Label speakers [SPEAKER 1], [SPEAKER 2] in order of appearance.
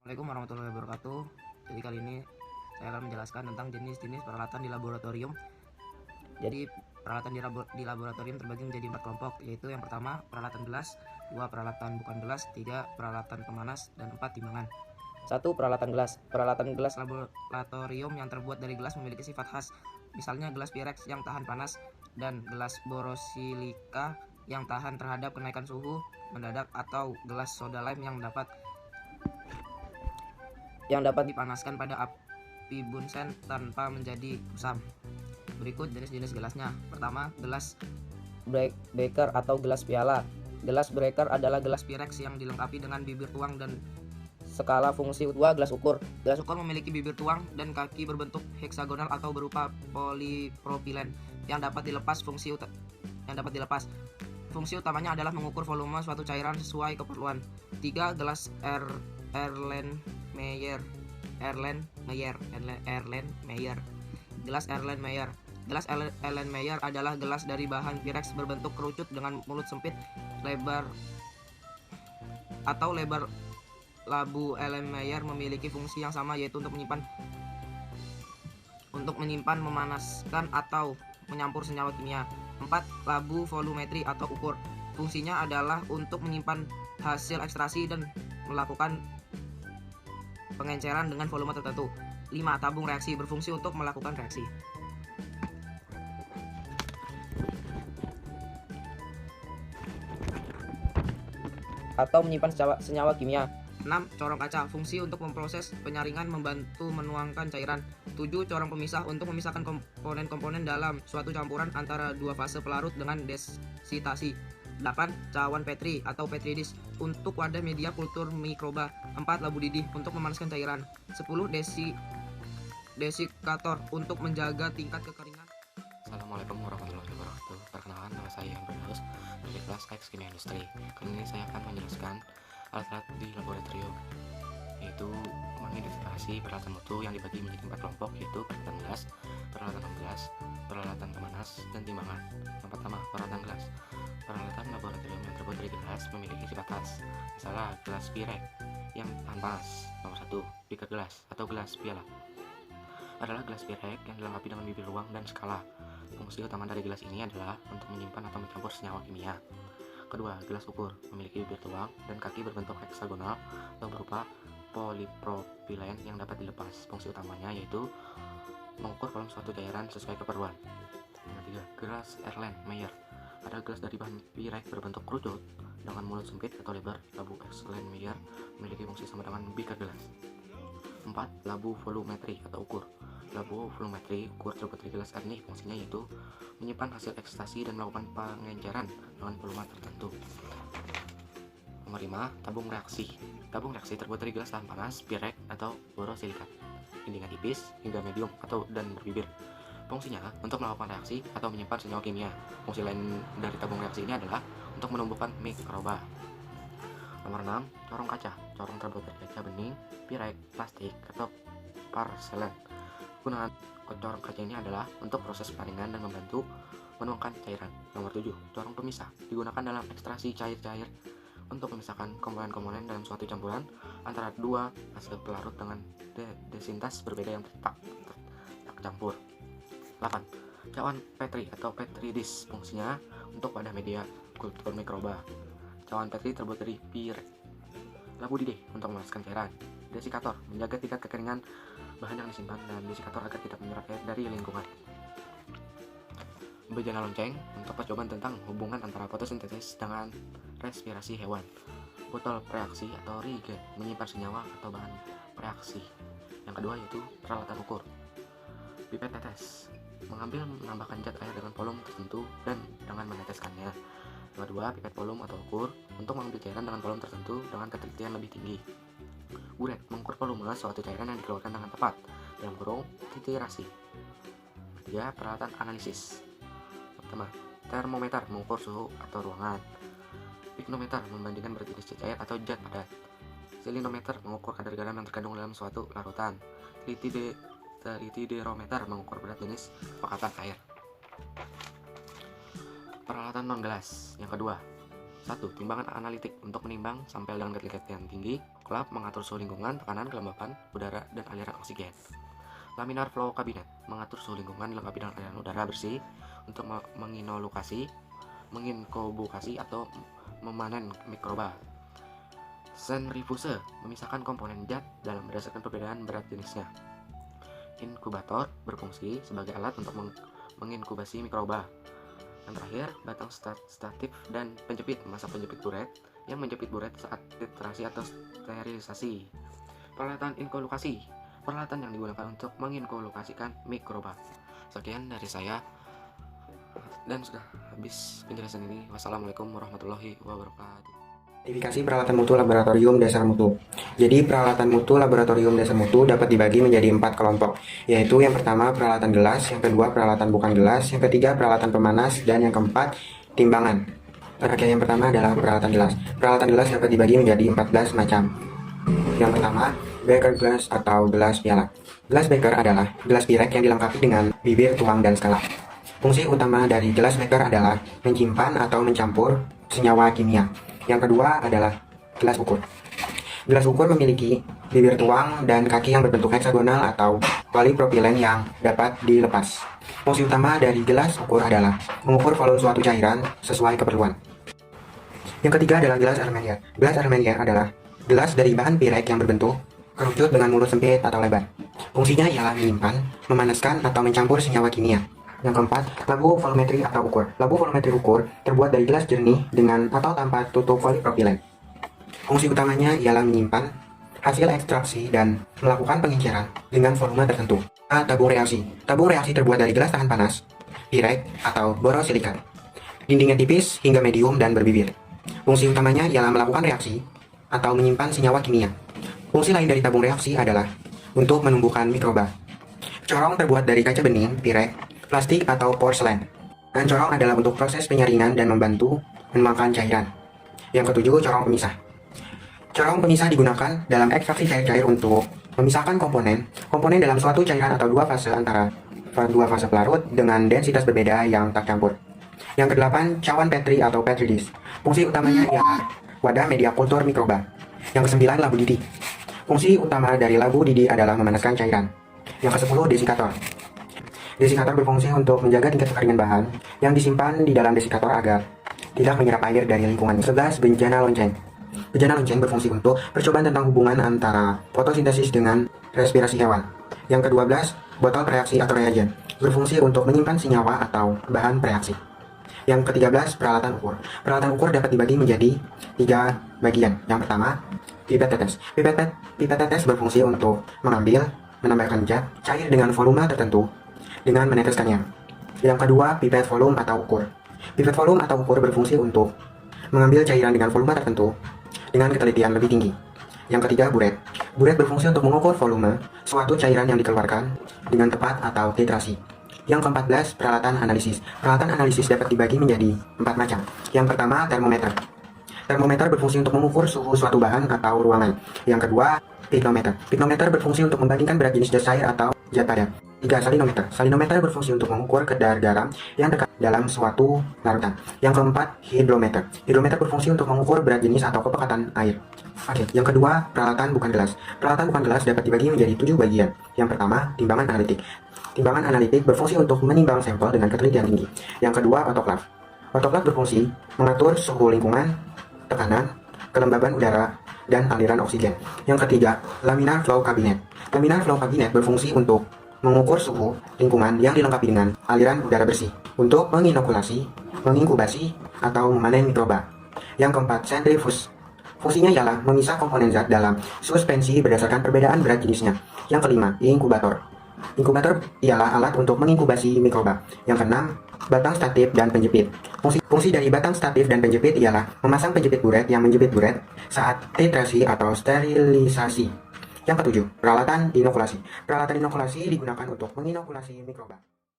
[SPEAKER 1] Assalamualaikum warahmatullahi wabarakatuh. Jadi kali ini saya akan menjelaskan tentang jenis-jenis peralatan di laboratorium. Jadi peralatan di laboratorium terbagi menjadi 4 kelompok, yaitu yang pertama peralatan gelas, 2 peralatan bukan gelas, 3 peralatan pemanas, dan 4 timbangan. 1. Peralatan gelas. Peralatan gelas laboratorium yang terbuat dari gelas memiliki sifat khas. Misalnya gelas Pyrex yang tahan panas dan gelas borosilika yang tahan terhadap kenaikan suhu mendadak, atau gelas soda lime yang dapat dipanaskan pada api Bunsen tanpa menjadi kusam. Berikut jenis-jenis gelasnya. Pertama, gelas beaker atau gelas piala. Gelas beaker adalah gelas Pyrex yang dilengkapi dengan bibir tuang dan skala fungsi. 2. Gelas ukur. Gelas ukur memiliki bibir tuang dan kaki berbentuk heksagonal atau berupa polipropilen yang dapat dilepas. Fungsi utamanya adalah mengukur volume suatu cairan sesuai keperluan. 3. Gelas Erlenmeyer. Gelas Erlenmeyer. Gelas Erlenmeyer adalah gelas dari bahan Pyrex berbentuk kerucut dengan mulut sempit, lebar labu Erlenmeyer memiliki fungsi yang sama, yaitu untuk menyimpan, memanaskan, atau menyampur senyawa kimia. 4. Labu volumetri atau ukur. Fungsinya adalah untuk menyimpan hasil ekstraksi dan melakukan pengenceran dengan volume tertentu. 5. Tabung reaksi. Berfungsi untuk melakukan reaksi atau menyimpan senyawa kimia. 6. Corong kaca. Fungsi untuk memproses penyaringan, membantu menuangkan cairan. 7. Corong pemisah. Untuk memisahkan komponen-komponen dalam suatu campuran antara dua fase pelarut dengan desitasi. 8. Cawan Petri atau Petri dish untuk wadah media kultur mikroba. 4. Labu didih untuk memanaskan cairan. 10. Desikator untuk menjaga tingkat kekeringan.
[SPEAKER 2] Assalamualaikum warahmatullahi wabarakatuh. Perkenalkan, nama saya Ian Berdaus dari kelas X Kimia Industri. Kali ini saya akan menjelaskan alat-alat di laboratorium, yaitu mengidentifikasi peralatan mutu yang dibagi menjadi 4 kelompok, yaitu peralatan gelas, peralatan non-gelas, peralatan pemanas, dan timbangan. Yang pertama, peralatan gelas. Peralatan laboratorium yang terbuat dari gelas memiliki sifat khas. Misalnya gelas Pyrex yang tahan panas. Nomor 1, beaker gelas atau gelas piala adalah gelas Pyrex yang dilengkapi dengan bibir ruang dan skala. Fungsi utama dari gelas ini adalah untuk menyimpan atau mencampur senyawa kimia. Kedua, gelas ukur memiliki bibir tuang dan kaki berbentuk heksagonal atau berupa polipropilen yang dapat dilepas. Fungsi utamanya yaitu mengukur volume suatu cairan sesuai keperluan. Yang ketiga, gelas Erlenmeyer adalah gelas dari bahan Pyrex berbentuk kerucut dengan mulut sempit atau lebar. Labu Erlenmeyer memiliki fungsi sama dengan beaker gelas. 4. Labu volumetri atau ukur. Labu volumetri ukur terbuat dari gelas Erni. Fungsinya yaitu menyimpan hasil ekstraksi dan melakukan pengenceran dengan volume tertentu. Nomor 5. Tabung reaksi. Tabung reaksi terbuat dari gelas tahan panas, Pyrex atau borosilikat, dindingnya tipis hingga medium dan berbibir. Fungsinya untuk melakukan reaksi atau menyimpan senyawa kimia. Fungsi lain dari tabung reaksi ini adalah untuk menumbuhkan mikroba. Nomor 6. Corong kaca. Corong terbuat dari kaca bening, Pyrex, plastik, atau porselen. Gunaan corong kaca ini adalah untuk proses penyaringan dan membantu menuangkan cairan. Nomor 7. Corong pemisah. Digunakan dalam ekstraksi cair-cair untuk memisahkan komponen-komponen dalam suatu campuran antara dua hasil pelarut dengan densitas berbeda yang tak campur. 8. Cawan Petri atau Petri dish. Fungsinya untuk wadah media kultur mikroba. Cawan Petri terbuat dari Pyrex. Labu didih untuk memanaskan cairan. Desikator menjaga tingkat kekeringan bahan yang disimpan, dan desikator agar tidak menyerap air dari lingkungan. Bejana lonceng untuk percobaan tentang hubungan antara fotosintesis dengan respirasi hewan. Botol reaksi atau reagen menyimpan senyawa atau bahan reaksi. Yang kedua yaitu peralatan ukur. Pipet tetes menambahkan zat air dengan volume tertentu dan dengan meneteskannya. Yang kedua, pipet volume atau ukur untuk mengambil cairan dengan volume tertentu dengan ketelitian lebih tinggi. Buret mengukur volume suatu cairan yang dikeluarkan dengan tepat, dalam kurung titrasi. Ketiga, peralatan analisis. Pertama, termometer mengukur suhu atau ruangan. Pignometer membandingkan berjenis cair atau zat padat. Selinometer mengukur kadar garam yang terkandung dalam suatu larutan. Tritiderometer mengukur berat jenis pekatan air. Peralatan non gelas. Yang kedua, 1. Timbangan analitik untuk menimbang sampel dengan ketelitian tinggi. Klap mengatur suhu lingkungan, tekanan, kelembapan udara, dan aliran oksigen. Laminar flow cabinet mengatur suhu lingkungan dilengkapi dengan aliran udara bersih untuk menginkubasi atau memanen mikroba. Sentrifuge memisahkan komponen zat dalam berdasarkan perbedaan berat jenisnya. Inkubator berfungsi sebagai alat untuk menginkubasi mikroba. Yang terakhir, batang statif dan penjepit masa penjepit buret yang menjepit buret saat titrasi atau sterilisasi. Peralatan inkulukasi, peralatan yang digunakan untuk menginkulukasikan mikroba. Sekian dari saya dan sudah habis penjelasan ini. Wassalamualaikum warahmatullahi wabarakatuh.
[SPEAKER 3] Sertifikasi peralatan mutu laboratorium dasar mutu. Jadi peralatan mutu laboratorium dasar mutu dapat dibagi menjadi 4 kelompok, yaitu yang pertama peralatan gelas, yang kedua peralatan bukan gelas, yang ketiga peralatan pemanas, dan yang keempat timbangan. Oke, yang pertama adalah peralatan gelas. Peralatan gelas dapat dibagi menjadi 14 macam. Yang pertama, beaker glass atau gelas piala. Gelas beaker adalah gelas pirek yang dilengkapi dengan bibir, tuang, dan skala. Fungsi utama dari gelas beaker adalah menyimpan atau mencampur senyawa kimia. Yang kedua adalah gelas ukur. Gelas ukur memiliki bibir tuang dan kaki yang berbentuk heksagonal atau polipropilen yang dapat dilepas. Fungsi utama dari gelas ukur adalah mengukur volume suatu cairan sesuai keperluan. Yang ketiga adalah gelas Armenier. Gelas Armenier adalah gelas dari bahan pirek yang berbentuk kerucut dengan mulut sempit atau lebar. Fungsinya ialah menyimpan, memanaskan, atau mencampur senyawa kimia. Yang keempat, labu volumetri atau ukur. Labu volumetri ukur terbuat dari gelas jernih dengan atau tanpa tutup polipropilen. Fungsi utamanya ialah menyimpan hasil ekstraksi dan melakukan penginceran dengan volume tertentu. Tabung reaksi. Tabung reaksi terbuat dari gelas tahan panas, pirek, atau borosilikat. Dindingnya tipis hingga medium dan berbibir. Fungsi utamanya ialah melakukan reaksi atau menyimpan senyawa kimia. Fungsi lain dari tabung reaksi adalah untuk menumbuhkan mikroba. Corong terbuat dari kaca bening, pirek, plastik, atau porselen. Dan corong adalah untuk proses penyaringan dan membantu menuangkan cairan. Yang ketujuh, corong pemisah. Corong pemisah digunakan dalam ekstraksi cair-cair untuk memisahkan komponen dalam suatu cairan atau dua fase antara dua fase pelarut dengan densitas berbeda yang tak campur. Yang kedelapan, cawan Petri atau Petri dish. Fungsi utamanya ialah wadah media kultur mikroba. Yang kesembilan, labu didi. Fungsi utama dari labu didi adalah memanaskan cairan. Yang kesepuluh, desikator. Desikator berfungsi untuk menjaga tingkat kekeringan bahan yang disimpan di dalam desikator agar tidak menyerap air dari lingkungan. 11. Bejana lonceng. Bejana lonceng berfungsi untuk percobaan tentang hubungan antara fotosintesis dengan respirasi hewan. Yang ke-12, botol reaksi atau reagen. Berfungsi untuk menyimpan senyawa atau bahan reaksi. Yang ke-13, peralatan ukur. Peralatan ukur dapat dibagi menjadi 3 bagian. Yang pertama, pipet tetes. Pipet tetes berfungsi untuk menambahkan zat cair dengan volume tertentu dengan meneteskannya. Yang kedua, pipet volume atau ukur. Pipet volume atau ukur berfungsi untuk mengambil cairan dengan volume tertentu dengan ketelitian lebih tinggi. Yang ketiga, buret. Buret berfungsi untuk mengukur volume suatu cairan yang dikeluarkan dengan tepat atau titrasi. Yang ke-14, peralatan analisis. Peralatan analisis dapat dibagi menjadi 4 macam. Yang pertama, termometer. Termometer berfungsi untuk mengukur suhu suatu bahan atau ruangan. Yang kedua, pignometer. Pignometer berfungsi untuk membandingkan berat jenis zat cair atau zat padat. 3. Salinometer. Salinometer berfungsi untuk mengukur kadar garam yang terkandung dalam suatu larutan. Yang keempat, hidrometer. Hidrometer berfungsi untuk mengukur berat jenis atau kepekatan air. Oke, yang kedua, peralatan bukan gelas. Peralatan bukan gelas dapat dibagi menjadi 7 bagian. Yang pertama, timbangan analitik. Timbangan analitik berfungsi untuk menimbang sampel dengan ketelitian tinggi. Yang kedua, otoklaf. Otoklaf berfungsi mengatur suhu lingkungan, tekanan, kelembaban udara, dan aliran oksigen. Yang ketiga, laminar flow cabinet. Laminar flow cabinet berfungsi untuk mengukur suhu lingkungan yang dilengkapi dengan aliran udara bersih untuk menginokulasi, menginkubasi, atau memanen mikroba. Yang keempat, sentrifuge. Fungsinya ialah memisah komponen zat dalam suspensi berdasarkan perbedaan berat jenisnya. Yang kelima, inkubator. Inkubator ialah alat untuk menginkubasi mikroba. Yang keenam, batang statif dan penjepit. Fungsi dari batang statif dan penjepit ialah memasang penjepit buret yang menjepit buret saat titrasi atau sterilisasi. Yang ketujuh, peralatan inokulasi. Peralatan inokulasi digunakan untuk menginokulasi mikroba.